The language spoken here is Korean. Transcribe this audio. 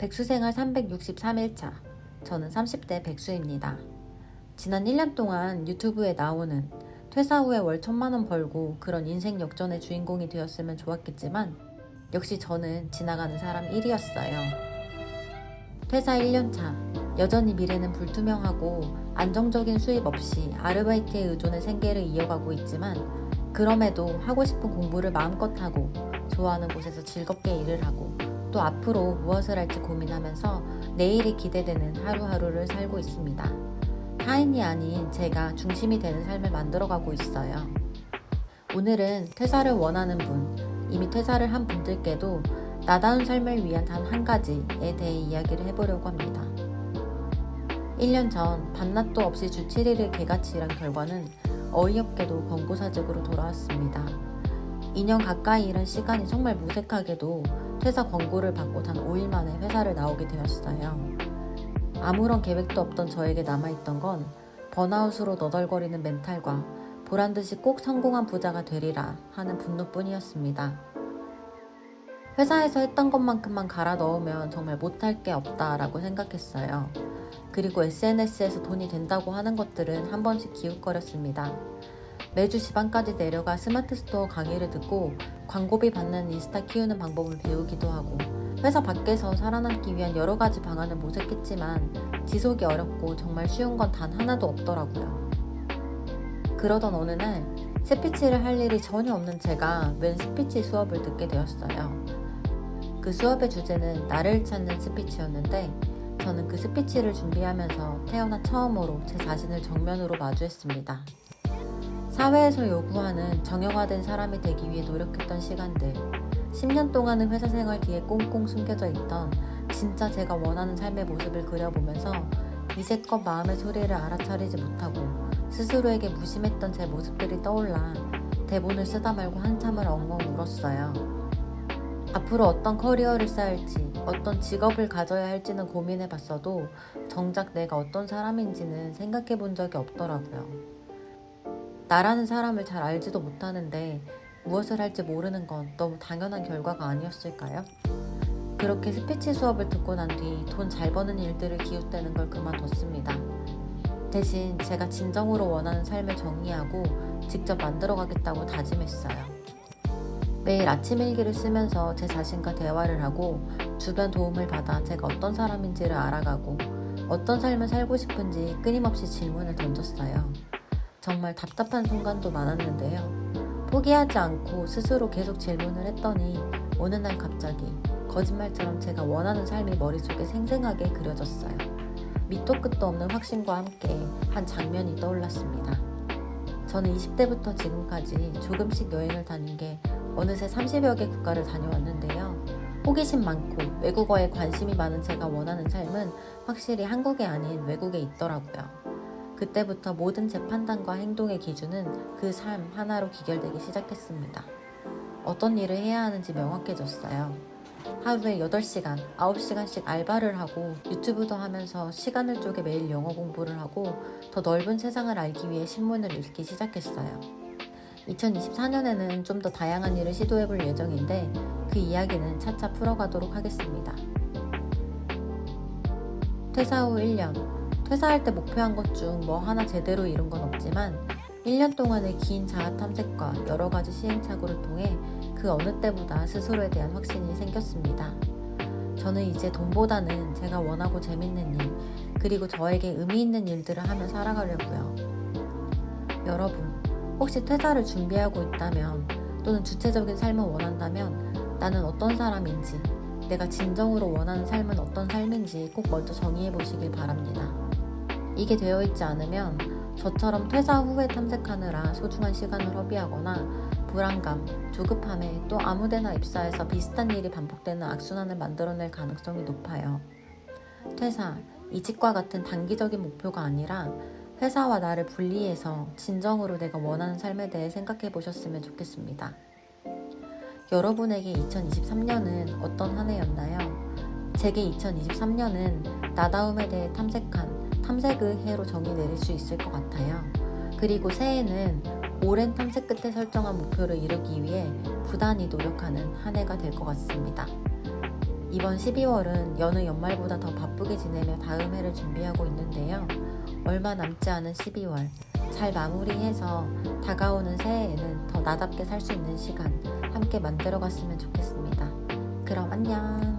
백수생활 363일차. 저는 30대 백수입니다. 지난 1년 동안 유튜브에 나오는 퇴사 후에 월 1,000만 원 벌고 그런 인생 역전의 주인공이 되었으면 좋았겠지만 역시 저는 지나가는 사람 1위였어요. 퇴사 1년차. 여전히 미래는 불투명하고 안정적인 수입 없이 아르바이트에 의존해 생계를 이어가고 있지만 그럼에도 하고 싶은 공부를 마음껏 하고 좋아하는 곳에서 즐겁게 일을 하고 또 앞으로 무엇을 할지 고민하면서 내일이 기대되는 하루하루를 살고 있습니다. 타인이 아닌 제가 중심이 되는 삶을 만들어가고 있어요. 오늘은 퇴사를 원하는 분, 이미 퇴사를 한 분들께도 나다운 삶을 위한 단 한 가지에 대해 이야기를 해보려고 합니다. 1년 전 밤낮도 없이 주 7일을 개같이 일한 결과는 어이없게도 권고사직으로 돌아왔습니다. 2년 가까이 일한 시간이 정말 무색하게도 퇴사 권고를 받고 단 5일 만에 회사를 나오게 되었어요. 아무런 계획도 없던 저에게 남아있던 건 번아웃으로 너덜거리는 멘탈과 보란듯이 꼭 성공한 부자가 되리라 하는 분노뿐이었습니다. 회사에서 했던 것만큼만 갈아 넣으면 정말 못할 게 없다라고 생각했어요. 그리고 SNS에서 돈이 된다고 하는 것들은 한 번씩 기웃거렸습니다. 매주 지방까지 내려가 스마트 스토어 강의를 듣고 광고비 받는 인스타 키우는 방법을 배우기도 하고 회사 밖에서 살아남기 위한 여러 가지 방안을 모색했지만 지속이 어렵고 정말 쉬운 건 단 하나도 없더라고요. 그러던 어느 날 스피치를 할 일이 전혀 없는 제가 웬 스피치 수업을 듣게 되었어요. 그 수업의 주제는 나를 찾는 스피치였는데 저는 그 스피치를 준비하면서 태어나 처음으로 제 자신을 정면으로 마주했습니다. 사회에서 요구하는 정형화된 사람이 되기 위해 노력했던 시간들, 10년 동안의 회사 생활 뒤에 꽁꽁 숨겨져 있던 진짜 제가 원하는 삶의 모습을 그려보면서 이제껏 마음의 소리를 알아차리지 못하고 스스로에게 무심했던 제 모습들이 떠올라 대본을 쓰다 말고 한참을 엉엉 울었어요. 앞으로 어떤 커리어를 쌓을지, 어떤 직업을 가져야 할지는 고민해봤어도 정작 내가 어떤 사람인지는 생각해본 적이 없더라고요. 나라는 사람을 잘 알지도 못하는데 무엇을 할지 모르는 건 너무 당연한 결과가 아니었을까요? 그렇게 스피치 수업을 듣고 난 뒤 돈 잘 버는 일들을 기웃대는 걸 그만뒀습니다. 대신 제가 진정으로 원하는 삶을 정리하고 직접 만들어가겠다고 다짐했어요. 매일 아침 일기를 쓰면서 제 자신과 대화를 하고 주변 도움을 받아 제가 어떤 사람인지를 알아가고 어떤 삶을 살고 싶은지 끊임없이 질문을 던졌어요. 정말 답답한 순간도 많았는데요. 포기하지 않고 스스로 계속 질문을 했더니 어느 날 갑자기 거짓말처럼 제가 원하는 삶이 머릿속에 생생하게 그려졌어요. 밑도 끝도 없는 확신과 함께 한 장면이 떠올랐습니다. 저는 20대부터 지금까지 조금씩 여행을 다닌 게 어느새 30여 개 국가를 다녀왔는데요. 호기심 많고 외국어에 관심이 많은 제가 원하는 삶은 확실히 한국이 아닌 외국에 있더라고요. 그때부터 모든 제 판단과 행동의 기준은 그 삶 하나로 기결되기 시작했습니다. 어떤 일을 해야 하는지 명확해졌어요. 하루에 8시간, 9시간씩 알바를 하고 유튜브도 하면서 시간을 쪼개 매일 영어 공부를 하고 더 넓은 세상을 알기 위해 신문을 읽기 시작했어요. 2024년에는 좀 더 다양한 일을 시도해볼 예정인데 그 이야기는 차차 풀어가도록 하겠습니다. 퇴사 후 1년. 퇴사할 때 목표한 것 중 뭐 하나 제대로 이룬 건 없지만 1년 동안의 긴 자아 탐색과 여러 가지 시행착오를 통해 그 어느 때보다 스스로에 대한 확신이 생겼습니다. 저는 이제 돈보다는 제가 원하고 재밌는 일, 그리고 저에게 의미 있는 일들을 하며 살아가려고요. 여러분, 혹시 퇴사를 준비하고 있다면 또는 주체적인 삶을 원한다면 나는 어떤 사람인지, 내가 진정으로 원하는 삶은 어떤 삶인지 꼭 먼저 정의해 보시길 바랍니다. 이게 되어 있지 않으면 저처럼 퇴사 후에 탐색하느라 소중한 시간을 허비하거나 불안감, 조급함에 또 아무데나 입사해서 비슷한 일이 반복되는 악순환을 만들어낼 가능성이 높아요. 퇴사, 이직과 같은 단기적인 목표가 아니라 회사와 나를 분리해서 진정으로 내가 원하는 삶에 대해 생각해 보셨으면 좋겠습니다. 여러분에게 2023년은 어떤 한 해였나요? 제게 2023년은 나다움에 대해 탐색의 해로 정의 내릴 수 있을 것 같아요. 그리고 새해는 오랜 탐색 끝에 설정한 목표를 이루기 위해 부단히 노력하는 한 해가 될 것 같습니다. 이번 12월은 여느 연말보다 더 바쁘게 지내며 다음 해를 준비하고 있는데요. 얼마 남지 않은 12월 잘 마무리해서 다가오는 새해에는 더 나답게 살 수 있는 시간 함께 만들어갔으면 좋겠습니다. 그럼 안녕.